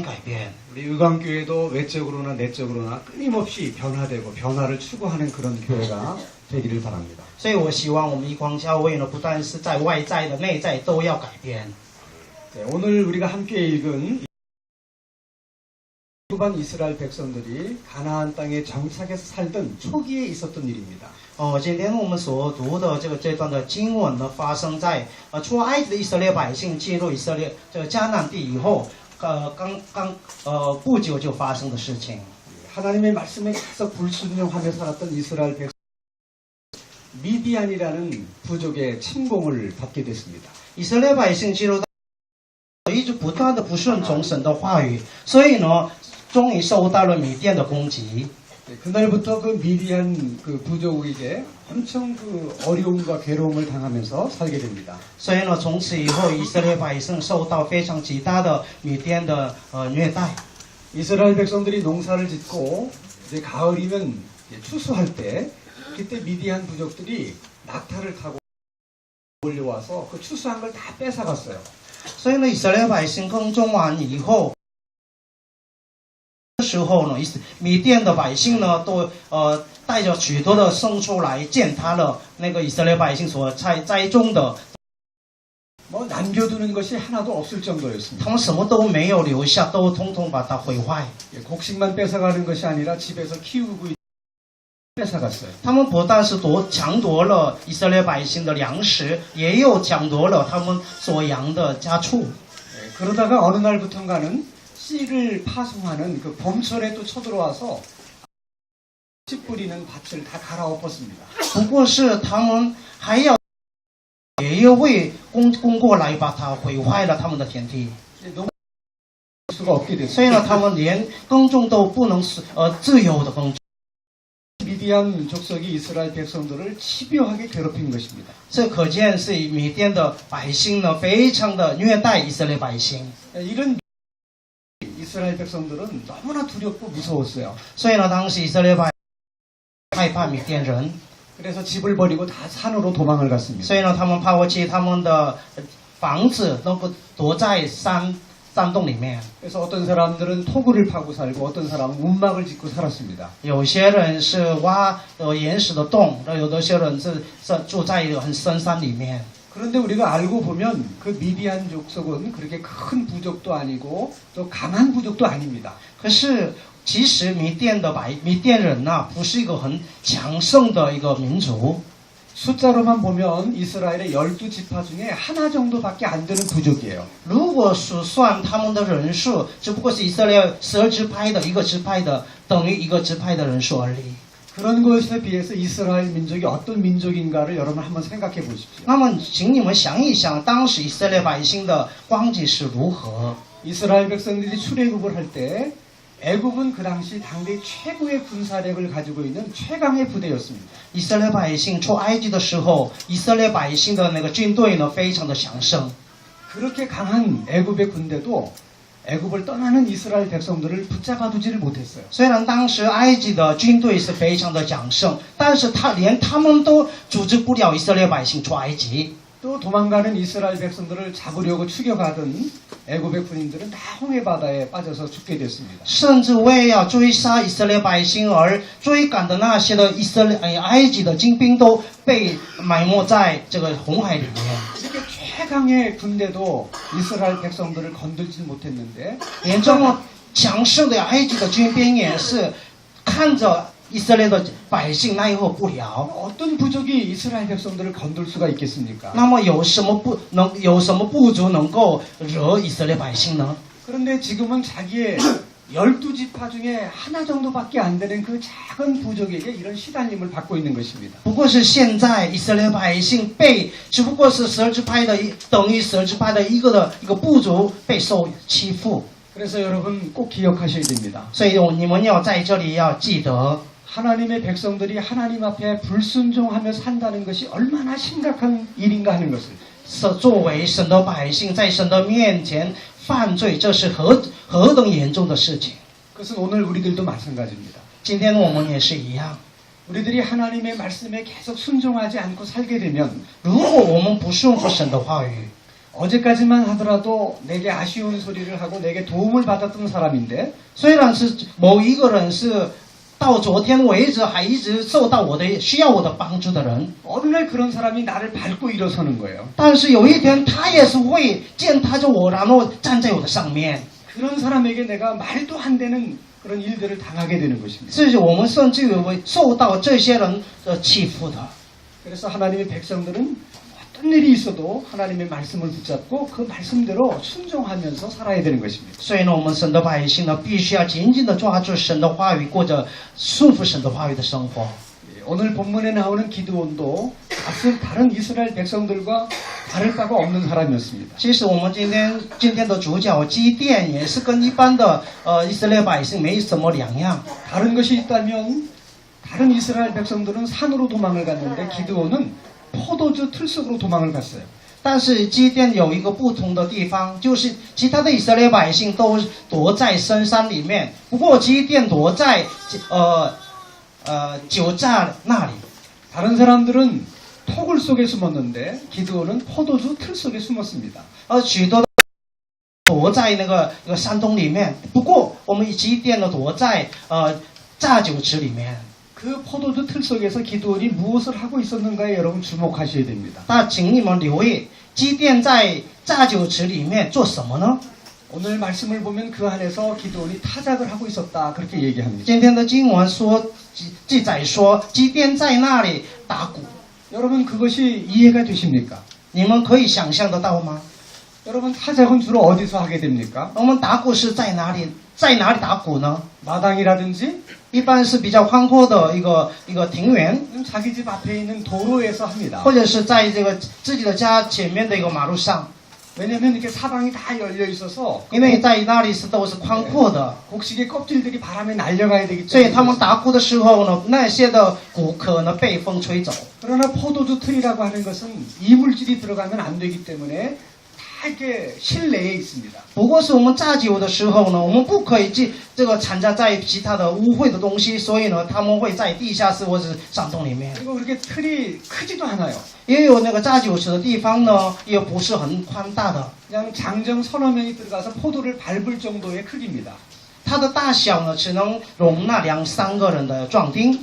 改变。 우리 의광교회도 외적으로나 내적으로나 끊임없이 변화되고 변화를 추구하는 그런 교회가 되기를 바랍니다. 所以我希望我们一光教会呢，不但是在外在的、内在都要改变。 네, 오늘 우리가 함께 읽은 후반 이스라엘 백성들이 가나안 땅에 정착해서 살던 초기에 있었던 일입니다. 今天我们所读的这段的经文呢，发生在出埃及的以色列百姓进入以色列这个迦南地以后，不久就发生的事情。 하나님의 말씀에 계속 불순종하며 살았던 이스라엘 백성 미디안이라는 부족의 침공을 받게 됐습니다. 以色列百姓进入到一直不断的不顺从神的话语，所以呢，终于受到了米甸的攻击。 그날부터 그 미디안 그 부족에게 엄청 그 어려움과 괴로움을 당하면서 살게 됩니다. 所以呢，从此以后，以色列百姓受到非常极大的米甸的虐待。 이스라엘 백성들이 농사를 짓고 이제 가을이면 이제 추수할 때 그때 미디안 부족들이 낙타를 타고 몰려와서 그 추수한 걸 다 뺏어갔어요. 所以呢，以色列百姓耕种完以后。 时候呢，米甸的百姓呢，都带着许多的牲畜来践踏了那个以色列百姓所栽种的。 뭐 남겨두는 것이 하나도 없을 정도였습니다. 他们什么都没有留下，都通通把它毁坏。 곡식만 뺏어가는 것이 아니라 집에서 키우고 뺏어갔어요. 他们不但是抢夺了以色列百姓的粮食，也有抢夺了他们所养的家畜。 그러다가 어느 날부턴가는 씨를 파송하는 그 봄철에 또 쳐들어와서 씨 뿌리는 밭을 다 갈아엎었습니다. 不过是他们还要也要为攻过来把它毁坏了他们的田地。 수가 없게 됐어요. 所以呢，他们连耕种都不能自由的耕种。 미디안 족속이 이스라엘 백성들을 집요하게 괴롭힌 것입니다. 这可见是米甸的百姓呢，非常的虐待以色列百姓。 이런 이스라엘 백성들은 너무나 두렵고 무서웠어요. 所以呢，当时以色列百姓害怕米甸人， 그래서 집을 버리고 다 산으로 도망을 갔습니다. 所以呢，他们抛弃他们的房子，都躲在山洞里面。 그래서 어떤 사람들은 토굴을 파고 살고 어떤 사람은 움막을 짓고 살았습니다. 有些人是挖岩石的洞，有的些人是住在很深山里面。 그런데 우리가 알고 보면 그 미디안 족속은 그렇게 큰 부족도 아니고 또 강한 부족도 아닙니다. 可是其实米甸人呢，不是一个很强盛的一个民族。 숫자로만 보면 이스라엘의 12지파 중에 하나 정도밖에 안 되는 부족이에요. 如果数算他们的人数，只不过是以色列12支派的一个支派的等于一个支派的人数而已。 그런 것에 비해서 이스라엘 민족이 어떤 민족인가를 여러분 한번 생각해 보십시오. 那么，请你们想一想，当时以色列百姓的光景是如何？ 이스라엘 백성들이 출애굽을 할 때 애굽은 그 당시 당대 최고의 군사력을 가지고 있는 최강의 부대였습니다. 以色列百姓出埃及的时候，以色列百姓的那个军队呢，非常的强盛。 그렇게 강한 애굽의 군대도 애굽을 떠나는 이스라엘 백성들을 붙잡아두지를 못했어요. 虽然当时埃及的军队是非常的强盛，但是连他们都阻止不了以色列百姓出埃及。 또 도망가는 이스라엘 백성들을 잡으려고 추격하던 애굽의 군인들은 다 홍해 바다에 빠져서 죽게 됐습니다. 甚至为要追杀以色列百姓而追赶的那些的埃及的精兵都被埋没在这个红海里面。 이렇게 최강의 군대도 이스라엘 백성들을 건들지 못했는데 连这么强盛的埃及的军兵也是看着以色列的百姓奈何不了。 어떤 부족이 이스라엘 백성들을 건들 수가 있겠습니까? 那么有什么部族能够惹以色列百姓呢？ 그런데 지금은 자기의 12지파 중에 하나 정도밖에 안 되는 그 작은 부족에게 이런 시달림을 받고 있는 것입니다. 不过是现在以色列百姓只不过是12支派的等于12支派的一个部族被受欺负。 그래서 여러분 꼭 기억하셔야 됩니다. 所以你们要在这里要记得。 하나님의 백성들이 하나님 앞에 불순종하며 산다는 것이 얼마나 심각한 일인가 하는 것을 作为神的百姓，在神的面前犯罪，这是何等严重的事情。 그것은 오늘 우리들도 마찬가지입니다. 今天我们也是一样。 우리들이 하나님의 말씀에 계속 순종하지 않고 살게 되면 如果我们不顺服神的话语， 어제까지만 하더라도 내게 아쉬운 소리를 하고 내게 도움을 받았던 사람인데 虽然是某一个人是到昨天为止还一直受到我的需要我的帮助的人， 어느 날 그런 사람이 나를 밟고 일어서는 거예요. 但是有一天他也是会践踏着我，然后站在我的上面。 그런 사람에게 내가 말도 안 되는 그런 일들을 당하게 되는 것입니다. 这是我们甚至于会受到这些人的欺负的。 그래서 하나님의 백성들은 어떤 일이 있어도 하나님의 말씀을 붙잡고 그 말씀대로 순종하면서 살아야 되는 것입니다. 所以呢，我们神的百姓呢，必须要紧紧的抓住神的话语，过着顺服神的话语的生活。 오늘 본문에 나오는 기드온도 다른 이스라엘 백성들과 다를 바가 없는 사람이었습니다. 其实我们今天的主角基甸也是跟一般的以色列百姓没什么两样。 다른 것이 있다면 다른 이스라엘 백성들은 산으로 도망을 갔는데 기드온은 포도주 틀 속으로 도망을 갔어요. 但是基甸有一个不同的地方，就是其他的以色列百姓都躲在深山里面，不过基甸躲在酒榨那里。 다른 사람들은 토굴 속에 숨었는데 기드온은 포도주 틀 속에 숨었습니다. 许多躲在那个山洞里面，不过我们基甸呢躲在榨酒池里面。 그 포도주 틀 속에서 기드온이 무엇을 하고 있었는가에 여러분 주목하셔야 됩니다. 那请你们留意，基甸在榨酒池里面做什么呢？ 오늘 말씀을 보면 그 안에서 기드온이 타작을 하고 있었다 그렇게 얘기합니다. 今天的经文记载说，基甸在那里打鼓， 여러분 그것이 이해가 되십니까? 你们可以想象得到吗？ 여러분 타작은 주로 어디서 하게 됩니까? 我们打鼓是在哪里打鼓呢？ 마당이라든지 一般是比较宽阔的一个庭园， 자기 집 앞에 있는 도로에서 합니다. 或者是在这个自己的家前面的一个马路上， 왜냐하면 이렇게 사방이 다 열려 있어서 因为在那里都是宽阔的， 곡식의 껍질들이 바람에 날려가야 되기 所以他们 때문에 打鼓的时候呢，那些的鼓可能被风吹走。 그러나 포도주 틀이라고 하는 것은 이물질이 들어가면 안 되기 때문에 다 이렇게 실내에 있습니다. 不过是我们榨酒的时候呢，我们不可以这个掺杂在其他的污秽的东西，所以呢，他们会在地下室或者是山洞里面。 그리고 그렇게 틀이 크지도 않아요. 也有那个榨酒池的地方呢，也不是很宽大的， 그냥 장정 서너 명이 들어가서 포도를 밟을 정도의 크기입니다. 它的大小呢，只能容纳2、3个人的壮丁。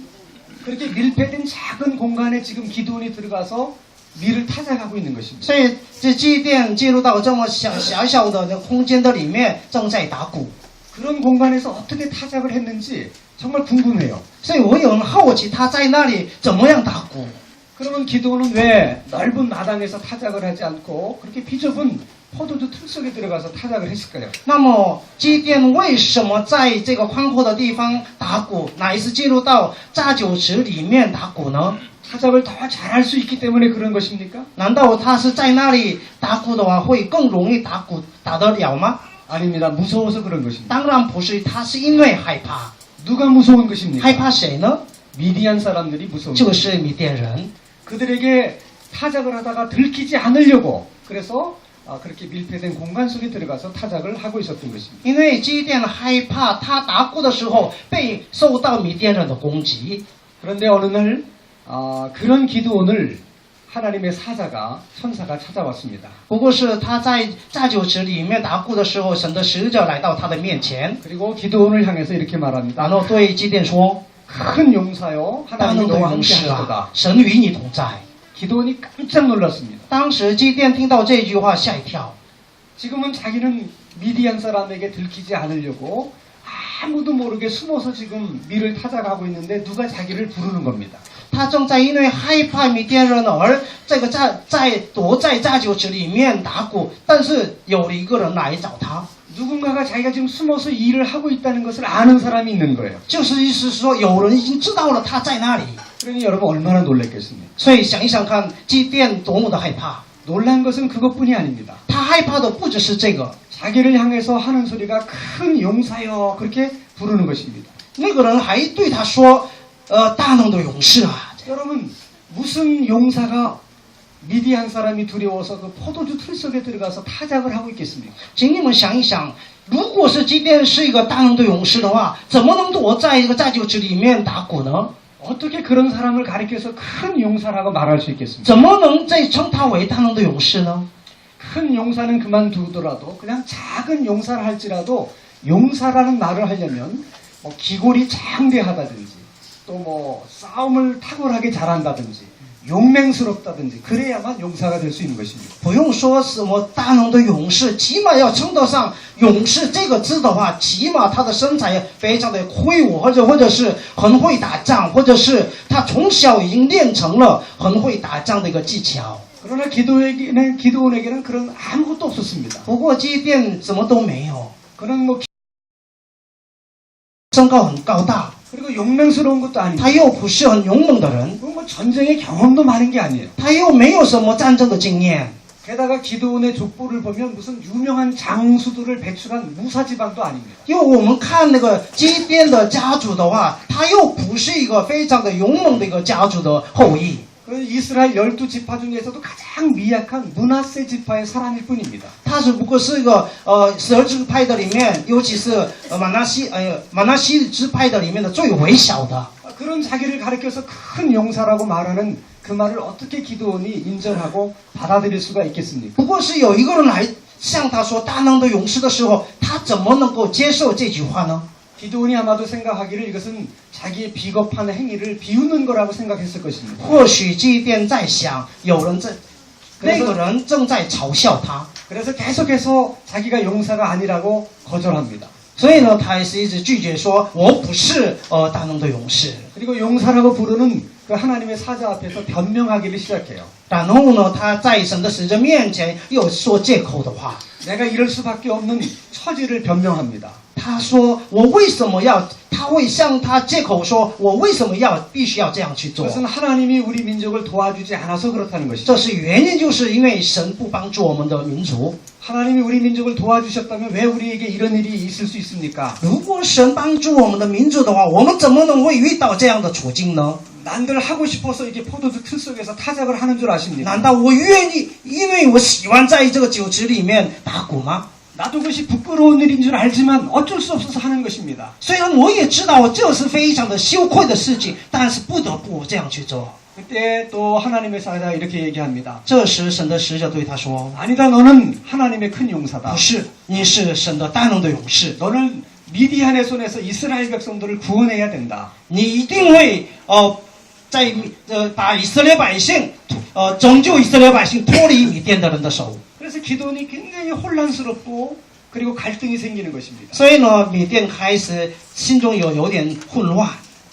그렇게 밀폐된 작은 공간에 지금 기드온이 들어가서 밀을 타작하고 있는 것입니다. 所以这祭奠进入到这么狭小的那个空间的里面，正在打鼓。 그런 공간에서 어떻게 타작을 했는지 정말 궁금해요. 所以我有很好奇他在那里怎么样打鼓。 그러면 기드온은 왜 넓은 마당에서 타작을 하지 않고 그렇게 비좁은 포도주 틀 속에 들어가서 타작을 했을까요? 那么基甸为什么在这个宽阔的地方打鼓，乃是进入到榨酒池里面打鼓呢？ 타작을 더 잘할 수 있기 때문에 그런 것입니까? 难道他是在那里打鼓的话会更容易打鼓打得了吗？ 아닙니다. 무서워서 그런 것입니다. 当然不是，他是因为害怕。 누가 무서운 것입니까? 害怕谁呢？ 미디안 사람들이 무서운 就 것입니다. 是米甸人。 그들에게 타작을 하다가 들키지 않으려고 그래서 그렇게 밀폐된 공간 속에 들어가서 타작을 하고 있었던 것입니다. 因为基甸害怕他打鼓的时候被受到米甸人的攻击。 그런데 어느 날 그런 기드온을 하나님의 천사가 찾아왔습니다. 不过是他在榨酒池里面打鼓的时候，神的使者来到他的面前， 그리고 기드온을 향해서 이렇게 말합니다. 然后对基甸说 큰 용사요 ：“大 하나님이 能的 너와 勇 함께 士 하시도다. 啊，神与你同在。” 기드온이 깜짝 놀랐습니다. 当时基甸听到这句话吓一跳， 지금은 자기는 미디안 사람에게 들키지 않으려고 아무도 모르게 숨어서 지금 밀을 타작하고 있는데 누가 자기를 부르는 겁니다. 他正在因为害怕米甸人而这个躲在榨酒池里面打鼓，但是有了一个人来找他， 누군가가 자기가 지금 숨어서 일을 하고 있다는 것을 아는 사람이 있는 거예요. 就是意思是说有人已经知道了他在那里。 그러니 여러분 얼마나 놀랐겠습니까? 所以想一想看，基甸多么的害怕。 놀란 것은 그것뿐이 아닙니다. 他害怕的不只是这个， 자기를 향해서 하는 소리가 큰 용사여 그렇게 부르는 것입니다. 那个人还对他说：“大能的勇士啊！” 여러분 무슨 용사가 미디안 사람이 두려워서 그 포도주 틀 속에 들어가서 타작을 하고 있겠습니까? 请你们想一想，如果是基甸是一个大能的勇士的话，怎么能躲在这个榨酒池里面打鼓呢？ 어떻게 그런 사람을 가리켜서 큰 용사라고 말할 수 있겠습니까? 怎么能再称他为大能的勇士呢？ 큰 용사는 그만두더라도 그냥 작은 용사를 할지라도 용사라는 말을 하려면 뭐 기골이 장대하다든지 또 뭐 싸움을 탁월하게 잘한다든지 용맹스럽다든지 그래야만 용사가 될 수 있는 것입니다. 不用说什么大能的勇士，起码要称得上勇士这个字的话，起码他的身材非常的魁梧，或者是很会打仗，或者是他从小已经练成了很会打仗的一个技巧。 그러나 기도원에게는 그런 아무것도 없었습니다. 不过基甸什么都没有， 그는 뭐 身高很高大， 그리고 용맹스러운 것도 아니고 他又不是很勇猛的人， 뭐 전쟁의 경험도 많은 게 아니에요. 他又没有什么战争的经验。 게다가 기도원의 족보를 보면 무슨 유명한 장수들을 배출한 무사 지방도 아닙니다. 因为我们看那个基甸的家族的话，他又不是一个非常的勇猛的一个家族的后裔。 그 이스라엘 12지파 중에서도 가장 미약한 므낫세 지파의 사람일 뿐입니다. 他只不过是一个12支派的里面，尤其是马纳西支派的里面的最微小的。 그런 자기를 가리켜서 큰 용사라고 말하는 그 말을 어떻게 기도원이 인정하고 받아들일 수가 있겠습니까? 不过是有一个人来向他说大能的勇士的时候，他怎么能够接受这句话呢？ 기도원이 아마도 생각하기를 이것은 자기의 비겁한 행위를 비웃는 거라고 생각했을 것입니다. 或许基甸在想，有人在那个人正在嘲笑他， 그래서 계속해서 자기가 용사가 아니라고 거절합니다. 所以呢，他还是一直拒绝说我不是大能的勇士。 그리고 용사라고 부르는 그 하나님의 사자 앞에서 변명하기를 시작해요. 然后呢，他在神的使者面前又说借口的话， 내가 이럴 수밖에 없는 처지를 변명합니다. 他说我为什么要？他会向他借口说，我为什么必须要这样去做？ 그것은 하나님이 우리 민족을 도와주지 않아서 그렇다는 것이죠. 这是原因，就是因为神不帮助我们的民族。 하나님이 우리 민족을 도와주셨다면 왜 우리에게 이런 일이 있을 수 있습니까? 如果神帮助我们的民族的话，我们怎么能会遇到这样的处境呢？ 난들 하고 싶어서 이게 포도주 틀 속에서 타작을 하는 줄 아십니까? 难道我愿意，因为我喜欢在这个酒池里面打鼓吗？ 나도 그것이 부끄러운 일인 줄 알지만 어쩔 수 없어서 하는 것입니다. 虽然我也知道这是非常的羞愧的事情，但是不得不这样去做。 그때 또 하나님의 사자가 이렇게 얘기합니다. 这时神的使者对他说 아니다, 너는 하나님의 큰 용사다. 不是，你是神的大能的勇士， 너는 미디안의 손에서 이스라엘 백성들을 구원해야 된다. 你一定会把以色列百姓拯救以色列百姓脱离米甸的人的手。 그래서 기도원이 굉장히 혼란스럽고 그리고 갈등이 생기는 것입니다. 所以呢，米甸开始心中有点混乱。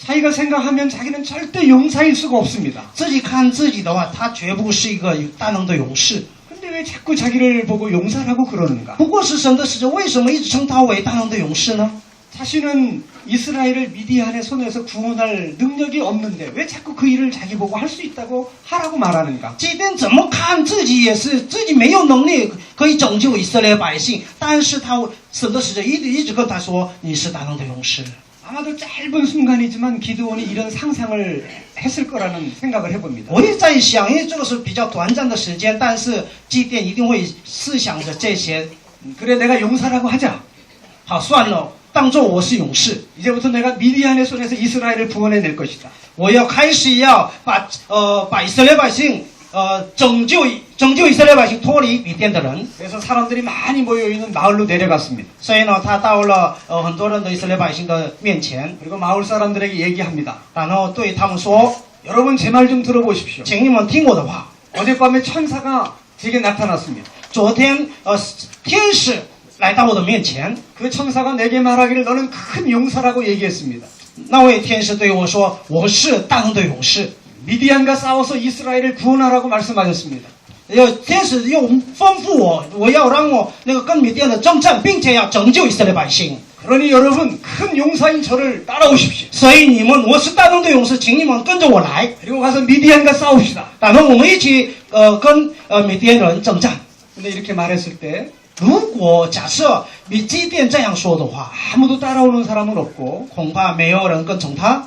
자기가 생각하면 자기는 절대 용사일 수가 없습니다. 自己看自己的话，他绝不是一个大能的勇士。 근데 왜 자꾸 자기를 보고 용사라고 그러는가? 不过是神的使者，为什么一直称他为大能的勇士呢？ 자신은 이스라엘을 미디안의 손에서 구원할 능력이 없는데 왜 자꾸 그 일을 자기 보고 할 수 있다고 하라고 말하는가? 即便怎么看自己也是自己没有能力可以拯救以色列百姓，但是神的使者一直跟他说你是大能的勇士。 아마도 짧은 순간이지만 기드온이 이런 상상을 했을 거라는 생각을 해봅니다. 我也在想，因为这个是比较短暂的时间，但是基甸一定会思想着这些。 그래 내가 용사라고 하자. 好，算了，当做我是勇士， 이제부터 내가 미디안의 손에서 이스라엘을 구원해낼 것이다. 我要开始要把以色列百姓拯救以色列百姓脱离米甸的人。 그래서 사람들이 많이 모여있는 마을로 내려갔습니다. 所以呢，他到了很多人的以色列百姓的面前， 그리고 마을 사람들에게 얘기합니다. 然后对他们说 여러분 제 말 좀 들어보십시오. 请你们听我的话。 어젯밤에 천사가 제게 나타났습니다. 昨天天使来到我的面前， 그 천사가 내게 말하기를 너는 큰 용사라고 얘기했습니다. 那位天使对我说我是大能的勇士。 미디안과 싸워서 이스라엘을 구원하라고 말씀하셨습니다. 天使又吩咐我要让我跟米甸的征战，并且要拯救以色列百姓。 그러니 여러분 큰 용사인 저를 따라오십시오. 所以我是大能的勇士，请你们跟着我来， 그리고 가서 미디안과 싸웁시다. 然后我们一起跟米甸人征战。 근데 이렇게 말했을 때 如果假设基甸这样说的话， 아무도 따라오는 사람은 없고 恐怕没有人跟从他，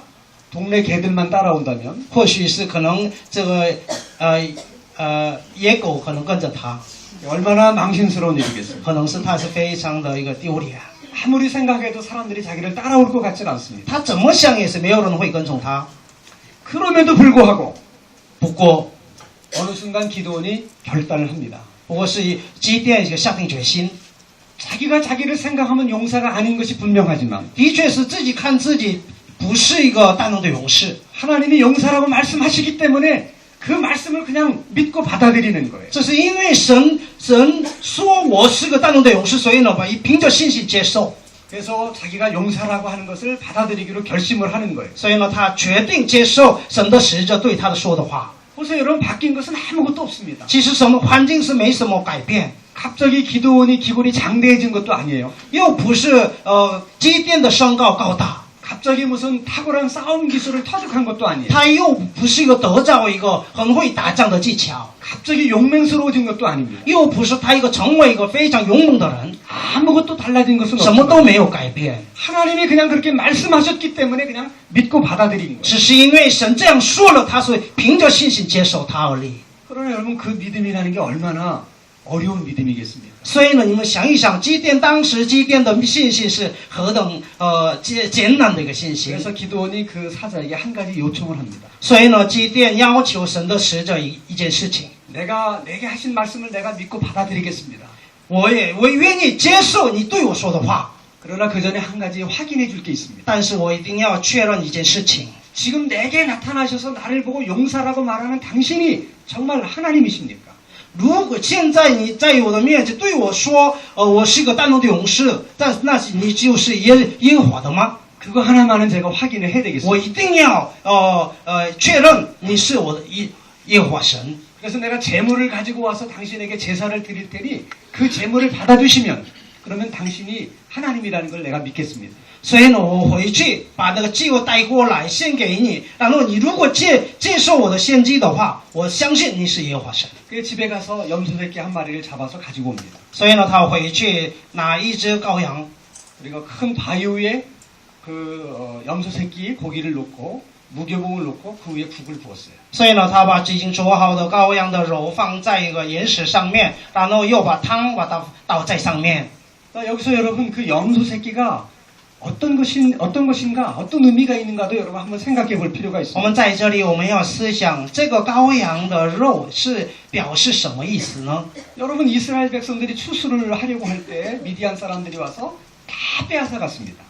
동네 개들만 따라온다면 或许是可能这个野狗可能跟着他， 얼마나 망신스러운 일이겠어요. 可能是他是非常的一个丢脸。 아무리 생각해도 사람들이 자기를 따라올 것 같지는 않습니다. 他怎么想也是没有人会跟从他。 그럼에도 불구하고 不过 어느 순간 기드온이 결단을 합니다. 不过是基甸下定决心， 자기가 자기를 생각하면 용사가 아닌 것이 분명하지만 的确是自己看自己不是一个大能的勇士， 하나님이 용사라고 말씀하시기 때문에 그 말씀을 그냥 믿고 받아들이는 거예요. 这是因为神说我是个大能的勇士，所以呢，凭着信心接受， 그래서 자기가 용사라고 하는 것을 받아들이기로 결심을 하는 거예요. 所以呢，他决定接受神的使者对他的说的话。 보세요, 여러분, 바뀐 것은 아무것도 없습니다. 其实什么环境是没什么改变， 갑자기 기도원이 기골이 장대해진 것도 아니에요. 又不是基甸的身高高大， 갑자기 무슨 탁월한 싸움 기술을 터득한 것도 아니에요. 他又不是得到一个很会打仗的技巧， 갑자기 용맹스러워진 것도 아닙니다. 又不是他成为一个非常勇猛的人， 아무것도 달라진 것은 什么 없습니다. 都没有改变， 하나님이 그냥 그렇게 말씀하셨기 때문에 그냥 믿고 받아들인 거예요. 只是因为神这样说了，他是凭着信心接受他而已。 그러나 여러분, 그 믿음이라는 게 얼마나 어려운 믿음이겠습니까? 所以呢，你们想一想，当时基甸的信心是何等艰难的一个信心。 그래서 기도원이 그 사자에게 한 가지 요청을 합니다. 所以呢，基甸要求神的使者一件事情， 내게 하신 말씀을 내가 믿고 받아들이겠습니다. 我愿意接受你对我说的话， 그러나 그 전에 한 가지 확인해 줄 게 있습니다. 但是我一定要确认一件事情。 지금 내게 나타나셔서 나를 보고 용사라고 말하는 당신이 정말 하나님이십니까? 如果现在你在我的面前对我说，我是个大能的勇士，但那是你就是耶和华的吗？ 그거 하나만은 제가 확인을 해야 되겠습니다. 我一定要确认你是我的耶和华神。 그래서 내가 재물을 가지고 와서 당신에게 제사를 드릴 테니 그 재물을 받아주시면 그러면 당신이 하나님이라는 걸 내가 믿겠습니다. 所以呢，我回去把那个祭物带过来献给你，然后你如果接受我的献祭的话，我相信你是耶和华神。 그 집에 가서 염소새끼 한 마리를 잡아서 가지고 옵니다. 所以呢，他回去拿一只羔羊， 그리고 큰 바위 위에 염소새끼 고기를 놓고 무교봉을 놓고 그 위에 국을 부었어요. 所以呢，他把已经煮好的羔羊的肉放在一个岩石上面，然后又把汤倒在上面。 여기서 여러분 그 염소새끼가 어떤 것인가, 어떤 의미가 있는가도 여러분 한번 생각해 볼 필요가 我 있습니다. 们在这里，我们要思想这个羔羊的肉是表示什么意思呢？ 여러분 이스라엘 백성들이 추수를 하려고 할 때 미디안 사람들이 와서 다 빼앗아 갔습니다.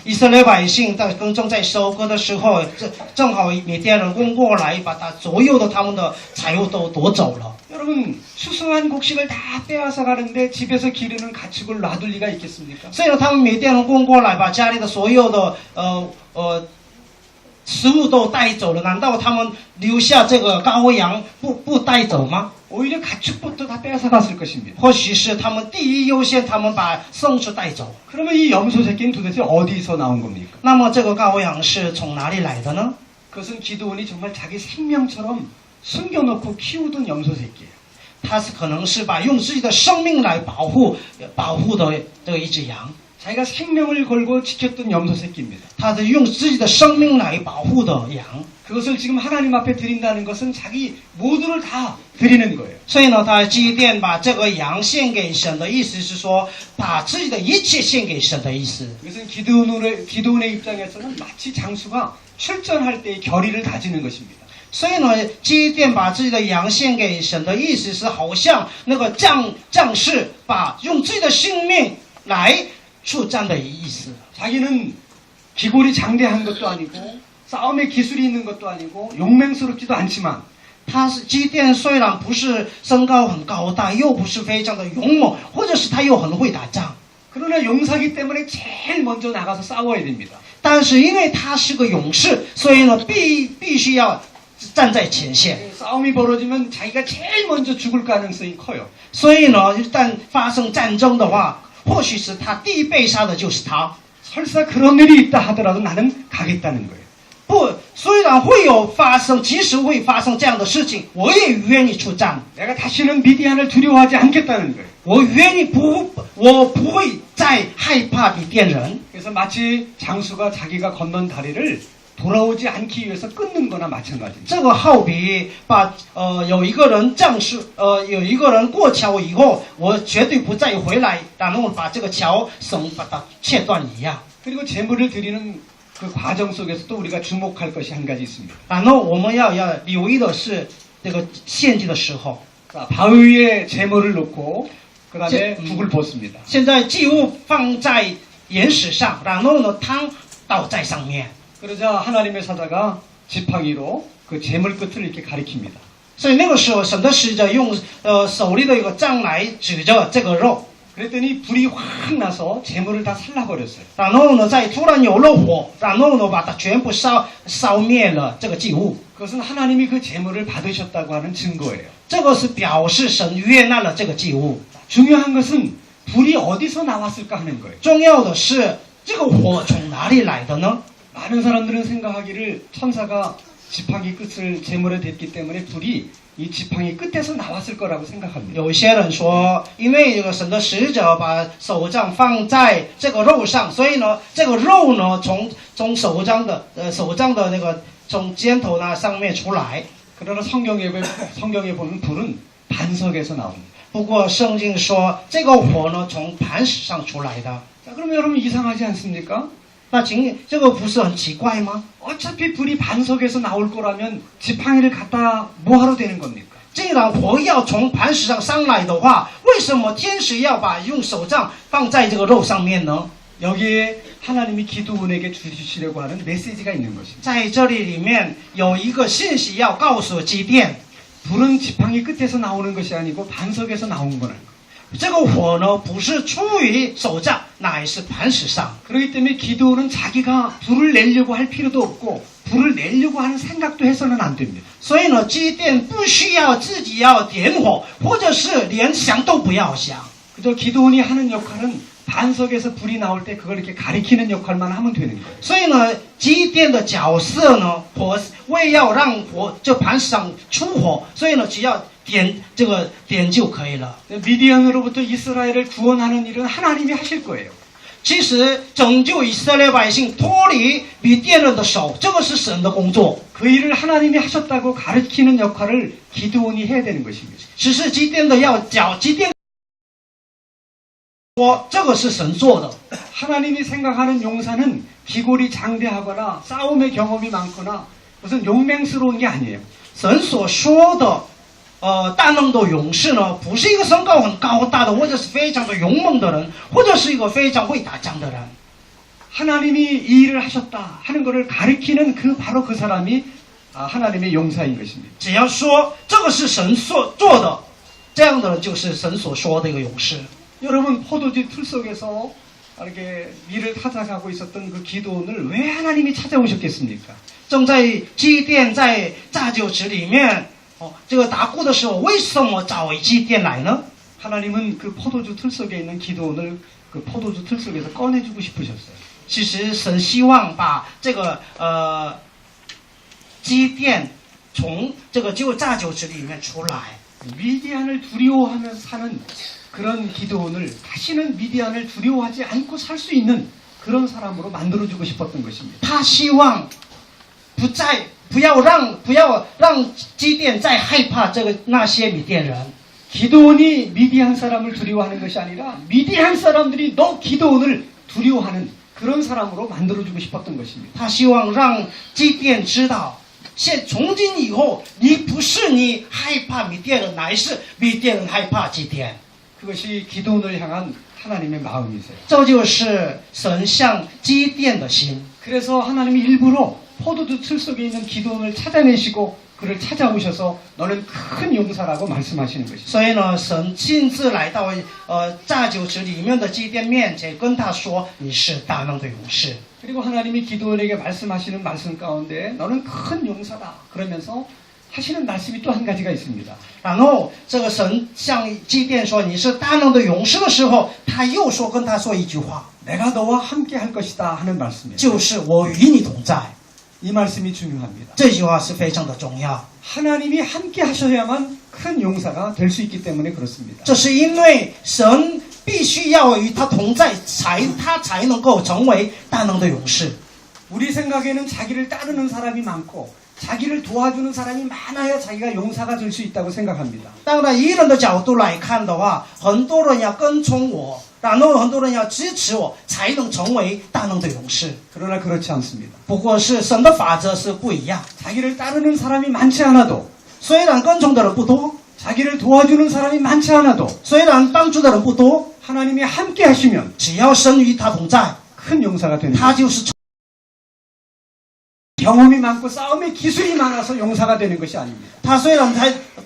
以色列百姓正在收割的时候，正好缅甸人攻过来，把所有的他们的财物都夺走了。 여러분 수수한 곡식을 다 빼앗아 가는데 집에서 기르는 가축을 놔둘 리가 있겠습니까? 所以呢，他们缅甸人攻过来，把家里的所有的食物都带走了，难道他们留下这个羔羊不带走吗？ 오히려 가축부터 다 빼앗아 갔을 것입니다. 或许是他们第一优先，他们把牲畜带走。 그러면 이 염소 새끼는 도대체 어디서 나온 겁니까? 那么这个羔羊是从哪里来的呢？ 그것은 기도원이 정말 자기 생명처럼 숨겨놓고 키우던 염소 새끼예요. 他是可能是把用自己的生命来保护的这一只羊， 자기가 생명을 걸고 지켰던 염소 새끼입니다. 他是用自己的生命来保护的羊。 그것을 지금 하나님 앞에 드린다는 것은 자기 모두를 다 드리는 거예요. 所以呢，他基甸把这个羊献给神的意思是说，把自己的一切献给神的意思。 이것은 기도원의 입장에서는 마치 장수가 출전할 때의 결의를 다지는 것입니다. 所以呢，基甸把自己的羊献给神的意思是，好像那个将士用自己的性命来出战的意思。 자기는 기골이 장대한 것도 아니고 싸움에 기술이 있는 것도 아니고 용맹스럽지도 않지만 基甸虽然不是身高很高大，又不是非常的勇猛，或者是他又很会打仗， 그러나 용사기 때문에 제일 먼저 나가서 싸워야 됩니다. 但是因为他是个勇士，所以呢必须要站在前线。 싸움이 벌어지면 자기가 제일 먼저 죽을 가능성이 커요. 所以呢，一旦发生战争的话，或许是他第一被杀的就是他。 설사 그런 일이 있다 하더라도 나는 가겠다는 거예요. 不，虽然会有发生，即使会发生这样的事情，我也愿意出战。 내가 다시는 미디안을 두려워하지 않겠다는 거예요. 我不会再害怕米甸人。 그래서 마치 장수가 자기가 건넌 다리를 돌아오지 않기 위해서 끊는 거나 마찬가지입니다. 这个好比有一个人过桥以后，我绝对不再回来，然后把这个桥绳把它切断一样。 그리고 제물을 드리는 그 과정 속에서도 우리가 주목할 것이 한 가지 있습니다. 然后我们要留意的是这个献祭的时候， 자, 바위에 재물을 놓고 그 다음에 제- 북을 벗습니다. 现在祭物放在岩石上，然后呢汤倒在上面。 그러자 하나님의 사자가 지팡이로 그 재물 끝을 이렇게 가리킵니다. 所以那个时候，神的使者用手里的一个杖来指着这个肉， 그랬더니 불이 확 나서 재물을 다 살라버렸어요. 然后呢再突然有了火，然后呢把它全部烧灭了这个祭物。 그것은 하나님이 그 재물을 받으셨다고 하는 증거예요. 这个是表示神悦纳了这个祭物。 중요한 것은 불이 어디서 나왔을까 하는 거예요. 重要的是这个火从哪里来的呢？ 많은 사람들은 생각하기를 천사가 지팡이 끝을 재물에 댔기 때문에 불이 이 지팡이 끝에서 나왔을 거라고 생각합니다. 有些人说，因为这个神的使者把手杖放在这个肉上，所以呢，这个肉呢从手杖的那个从肩头那上面出来。 그러나 성경에 보면 불은 반석에서 나옵니다. 不过圣经说，这个火呢从磐石上出来的。 자, 그러면 여러분 이상하지 않습니까? 那这个不是很奇怪吗？ 어차피 불이 반석에서 나올 거라면 지팡이를 갖다 뭐하러 되는 겁니까? 既然火要从磐石上上来的话，为什么天使要把用手杖放在这个肉上面呢？ 여기에 하나님이 기도원에게 주시려고 하는 메시지가 있는 것입니다. 在这里面有一个信息要告诉基甸， 불은 지팡이 끝에서 나오는 것이 아니고 반석에서 나온 거는. 这个火呢不是出于手杖，乃是磐石上。 그렇기 때문에 기도원은 자기가 불을 내려고 할 필요도 없고 불을 내려고 하는 생각도 해서는 안 됩니다. 所以呢，基甸不需要自己要点火，或者是连想都不要想。 그저 기도원이 하는 역할은 반석에서 불이 나올 때 그걸 이렇게 가리키는 역할만 하면 되는 거예요. 所以呢，基甸的角色呢，为要让火这磐石上出火，所以呢，只要点就可以了。 미디안으로부터 이스라엘을 구원하는 일은 하나님이 하실 거예요. 其实拯救以色列百姓脱离米甸人的手，这个是神的工作。 그 일을 하나님이 하셨다고 가르치는 역할을 기도원이 해야 되는 것입니다. 只是基甸的要讲，基甸说这个是神做的。 하나님이 생각하는 용사는 기골이 장대하거나 싸움의 경험이 많거나 무슨 용맹스러운 게 아니에요. 神所说的，大能的勇士呢，不是一个身高很高大的，或者是非常的勇猛的人，或者是一个非常会打仗的人。 하나님이 이 일을 하셨다 하는 것을 가리키는 바로 그 사람이 하나님의 용사인 것입니다. 只要说这个是神所做的，这样的人就是神所说的一个勇士。 여러분 포도주 틀 속에서 이렇게 밀을 찾아가고 있었던 그 기도원을 왜 하나님이 찾아오셨겠습니까? 正在基甸在榨酒池里面，这个打鼓的时候，为什么找基甸来呢？ 하나님은 그 포도주 틀 속에 있는 기도원을 그 포도주 틀 속에서 꺼내주고 싶으셨어요. 其实神希望把这个基甸从这个就榨酒池里面出来。 미디안을 두려워하며 사는 그런 기도원을 다시는 미디안을 두려워하지 않고 살 수 있는 그런 사람으로 만들어주고 싶었던 것입니다. 他希望不要让基甸再害怕那些米甸人。 기도원이 미디안 사람을 두려워하는 것이 아니라 미디안 사람들이 너 기도원을 두려워하는 그런 사람으로 만들어주고 싶었던 것입니다. 他希望让基甸知道，从今以后，你不是你害怕米甸人，乃是米甸人害怕基甸。 그것이 기도원을 향한 하나님의 마음이세요. 这就是神向基甸的心。 그래서 하나님이 일부러 포도주 틀 속에 있는 기도원을 찾아내시고 그를 찾아오셔서 너는 큰 용사라고 말씀하시는 것입니다. 所以呢，神亲自来到榨酒池里面的基甸面前，跟他说：“你是大能的勇士。” 그리고 하나님이 기도원에게 말씀하시는 말씀 가운데 너는 큰 용사다 그러면서 하시는 말씀이 또 한 가지가 있습니다. 然后这个神向基甸说：“你是大能的勇士”的时候，他又跟他说一句话， 내가 너와 함께 할 것이다 하는 말씀이에요. 就是我与你同在。 이 말씀이 중요합니다. 这句话是非常的重要。 하나님이 함께 하셔야만 큰 용사가 될 수 있기 때문에 그렇습니다. 这是因为神必须要与他同在，他才能够成为大能的勇士。 우리 생각에는 자기를 따르는 사람이 많고 자기를 도와주는 사람이 많아야 자기가 용사가 될 수 있다고 생각합니다. 当然，以人的角度来看的话，很多人要跟从我，然后很多人要支持我，才能成为大能的勇士。 그러나 그렇지 않습니다. 不过是神的法则是不一样。 자기를 따르는 사람이 많지 않아도 虽然跟从的人不多， 자기를 도와주는 사람이 많지 않아도 虽然帮助的人不多， 하나님이 함께 하시면 只要神与他同在， 큰 용사가 되는 他 거예요. 就是 경험이 많고 싸움의 기술이 많아서 용사가 되는 것이 아닙니다. 他虽然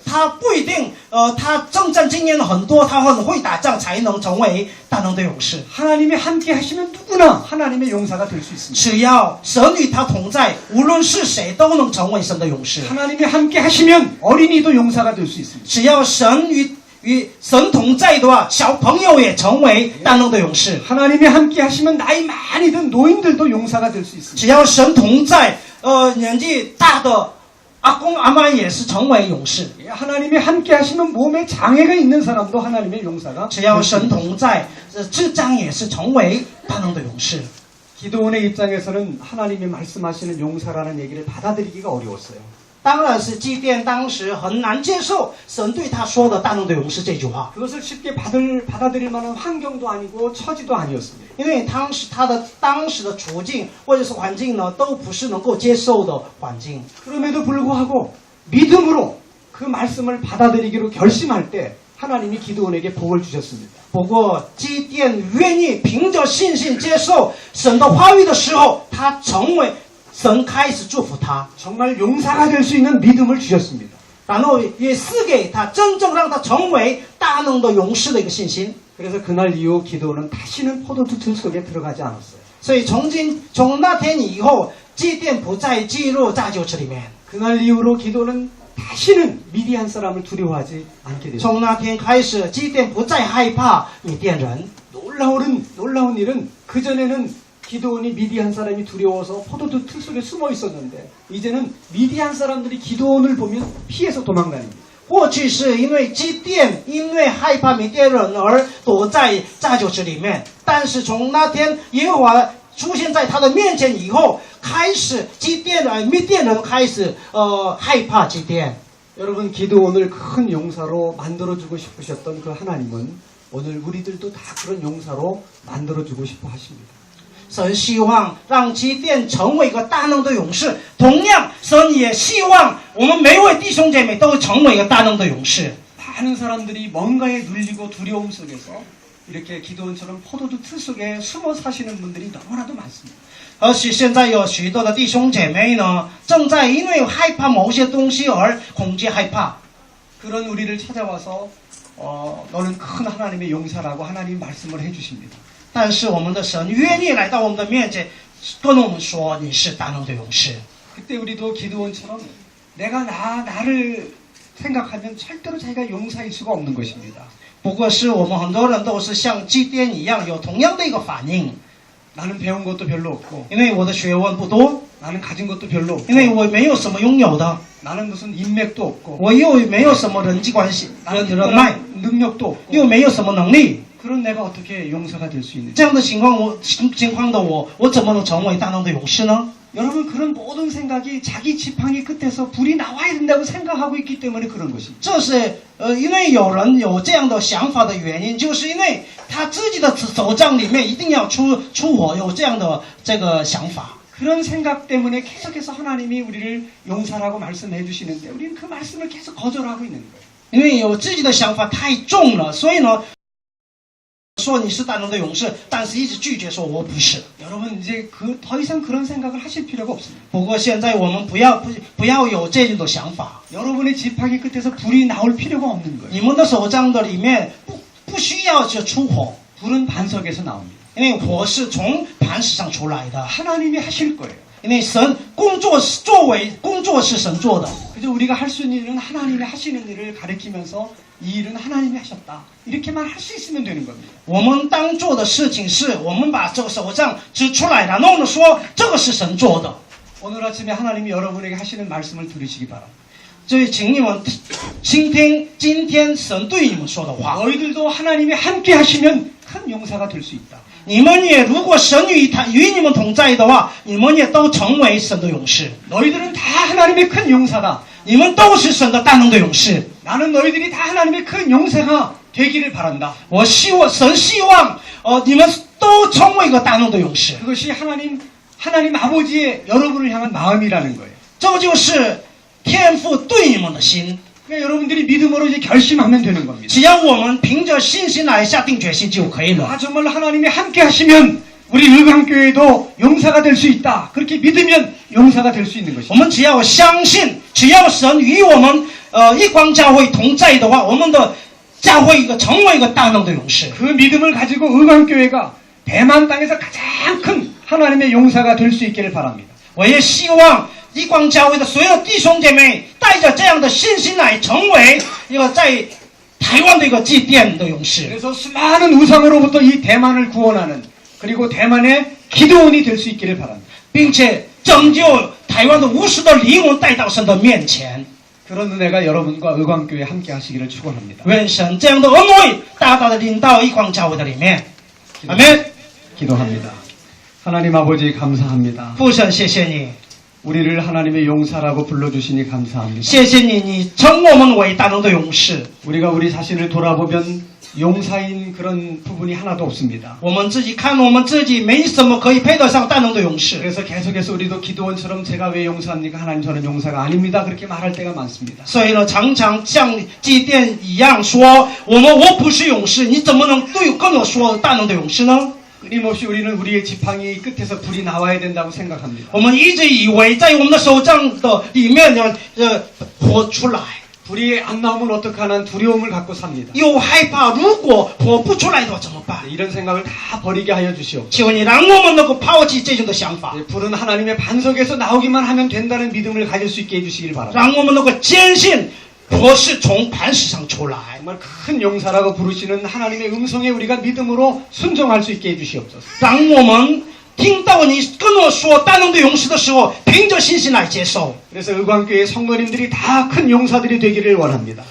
他不一定他征战经验很多，他很会打仗才能成为大能的勇士。 하나님이 함께 하시면 누구나 하나님의 용사가 될 수 있습니다. 只要神与他同在，无论是谁都能成为神的勇士。 하나님이 함께 하시면 어린이도 용사가 될 수 있습니다. 只要神与神同在的话，小朋友也成为大能的勇士。 하나님이 함께 하시면 나이 많이 든 노인들도 용사가 될 수 있습니다. 只要神同在，年纪大的阿公阿妈也是成为勇士。 하나님이 함께 하시면 몸에 장애가 있는 사람도 하나님의 용사가 只要神同在，智障也是成为大能的勇士。 기도원의 입장에서는 하나님이 말씀하시는 용사라는 얘기를 받아들이기가 어려웠어요. 当然是基甸当时很难接受神对他说的大能的勇士这句话， 그것을 쉽게 받아들일 만한 환경도 아니고 처지도 아니었습니다. 因为他当时的处境或者是环境呢，都不是能够接受的环境。 그럼에도 불구하고 믿음으로 그 말씀을 받아들이기로 결심할 때 하나님이 기도원에게 복을 주셨습니다. 不过基甸愿意凭着信心接受神的话语的时候，他成为神开始祝福他， 정말 용사가 될 수 있는 믿음을 주셨습니다. 然后也赐给他真正让他成为大能的勇士的一个信心。 그래서 그날 이후 기도원은 다시는 포도주 틀 속에 들어가지 않았어요. 所以从那天以后，基甸不再进入榨酒池里面。 그날 이후로 기도원은 다시는 미디안 사람을 두려워하지 않게 됐습니다. 从那天开始，基甸不再害怕米甸人。 놀라운 일은 그전에는 기도원이 미디안 사람이 두려워서 포도주 틀 속에 숨어 있었는데 이제는 미디안 사람들이 기도원을 보면 피해서 도망다닙니다. 过去是因为基甸因为害怕米甸人而躲在榨酒池里面，但是从那天耶和华出现在他的面前以后，开始米甸人开始害怕基甸。 여러분 기도원을 큰 용사로 만들어주고 싶으셨던 그 하나님은 오늘 우리들도 다 그런 용사로 만들어주고 싶어 하십니다. 神希望让基甸成为一个大能的勇士，同样神也希望我们每位弟兄姐妹都成为一个大能的勇士。 많은 사람들이 뭔가에 눌리고 두려움 속에서 이렇게 기도원처럼 포도주 틀 속에 숨어 사시는 분들이 너무나도 많습니다. 而且现在有许多的弟兄姐妹呢，正在因为害怕某些东西而恐惧害怕。 그런 우리를 찾아와서 너는 큰 하나님의 용사라고 하나님 말씀을 해주십니다. 但是我们的神愿意来到我们的面前，跟我们说你是大能的勇士。 그때 우리도 기도원처럼 내가 나를 생각하면 절대로 자기가 용사일 수가 없는 것입니다. 不过是我们很多人都是像基甸一样，有同样的一个反应。 나는 배운 것도 별로 없고 因为我的学问不多， 나는 가진 것도 별로 없고 因为我没有什么拥有的， 나는 무슨 인맥도 없고 我又没有什么人际关系、人脉， 능력도 없고 又没有什么能力。 그런 내가 어떻게 용사가 될 수 있는지 这样的情况的我怎么能成为大能的勇士呢？ 여러분 그런 모든 생각이 자기 지팡이 끝에서 불이 나와야 된다고 생각하고 있기 때문에 그런 것입니다. 这是因为有人有这样的想法的原因，就是因为他自己的手杖里面一定要出火，有这样的这个想法。 그런 생각 때문에 계속해서 하나님이 우리를 용사라고 말씀해 주시는데 우리는 그 말씀을 계속 거절하고 있는 거예요. 因为有自己的想法太重了，所以呢，说你是大能的勇士，但是一直拒绝说我不是。 여러분 이제 더 이상 그런 생각을 하실 필요가 없습니다. 不过现在我们不要有这种的想法。 여러분의 지팡이 끝에서 불이 나올 필요가 없는 거예요. 你们的手杖的里面不需要去出火， 불은 반석에서 나옵니다. 因为火是从磐石上出来的。 하나님이 하실 거예요. 因为神工作是神做的。 그저 우리가 할 수 있는 일은 하나님이 하시는 일을 가리키면서 이 일은 하나님이 하셨다. 이렇게만 할 수 있으면 되는 겁니다. 我们当做的事情是我们把这个手杖指出来，然后呢说这个是神做的。 오늘 아침에 하나님이 여러분에게 하시는 말씀을 들으시기 바랍니다. 所以请你们倾听今天神对你们说的话。 너희들도 하나님이 함께 하시면 큰 용사가 될 수 있다. 你们也如果神与你们同在的话，你们也都成为神的勇士。 너희들은 다 하나님의 큰 용사다. 你们都是神的大能的勇士。 나는 너희들이 다 하나님의 큰 용사가 되기를 바란다. 神希望你们都成为一个大能的勇士。 그것이 하나님 아버지의 여러분을 향한 마음이라는 거예요. 这就是天父对你们的心。 그러니까 여러분들이 믿음으로 이제 결심하면 되는 겁니다. 只要我们凭着信心来下定决心就可以了。 아, 정말 하나님이 함께 하시면 우리 의광교회도 용사가 될 수 있다. 그렇게 믿으면 용사가 될 수 있는 我 것입니다. 们只要相信，只要神与我们一光教会同在的话，我们的教会一个成为一个大能的勇士。 그 믿음을 가지고 의광교회가 대만 땅에서 가장 큰 하나님의 용사가 될 수 있기를 바랍니다. 我也希望一光教会的所有弟兄姐妹带着这样的信心来成为一个在台湾的一个祭奠的勇士， 그래서 수많은 우상으로부터 이 대만을 구원하는 그리고 대만의 기도원이 될 수 있기를 바랍니다. 并且拯救台湾的无数的灵魂带到神的面前。 그런 은혜가 여러분과 의광교회 함께 하시기를 축원합니다. 愿神这样的恩惠大大的领到一光教会的里面。阿门。 기도합니다. 하나님 아버지 감사합니다. 父神，谢谢你， 우리를 하나님의 용사라고 불러주시니 감사합니다. 谢谢你，你称我们为大能的勇士。 우리가 우리 자신을 돌아보면 용사인 그런 부분이 하나도 없습니다. 我们自己看我们自己没什么可以配得上大能的勇士， 그래서 계속해서 우리도 기도원처럼 제가 왜 용사입니까? 하나님 저는 용사가 아닙니다. 그렇게 말할 때가 많습니다. 所以呢，常常像祭奠一样说，我不是勇士，你怎么能跟我说大能的勇士呢？ 끊임없이 우리는 우리의 지팡이 끝에서 불이 나와야 된다고 생각합니다. 我们一直以为在我们的手杖的里面呢，火出来， 불이 안 나오면 어떡하나 두려움을 갖고 삽니다. 又害怕如果火不出来的话怎么办？ 이런 생각을 다 버리게 하여 주시옵소서. 求你让我们能够抛弃这种的想法， 불은 하나님의 반석에서 나오기만 하면 된다는 믿음을 가질 수 있게 해주시길 바랍니다. 让我们能够坚信火是从磐石上出来。 정말 큰 용사라고 부르시는 하나님의 음성에 우리가 믿음으로 순종할 수 있게 해주시옵소서. 让我们听到你跟我说大能的勇士的时候，凭着信心来接受。 그래서 의광교회 성도님들이 다 큰 용사들이 되기를 원합니다.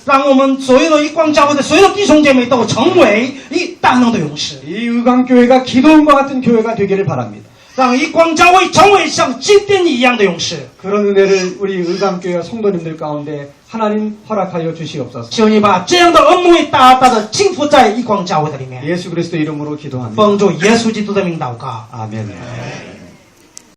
让我们所有的一光教会的所有的弟兄姐妹都成为一大能的勇士， 이 의광교회가 기도원과 같은 교회가 되기를 바랍니다. 让一光教会成为像祭奠一样的勇士。 그런 은혜를 우리 의광교회와 성도님들 가운데 하나님 허락하여 주시옵소서. 求你把这样的恩惠大大的倾覆在一光教会的里面。 예수 그리스도 이름으로 기도합니다. 奉主耶稣基督的名祷告。 아멘.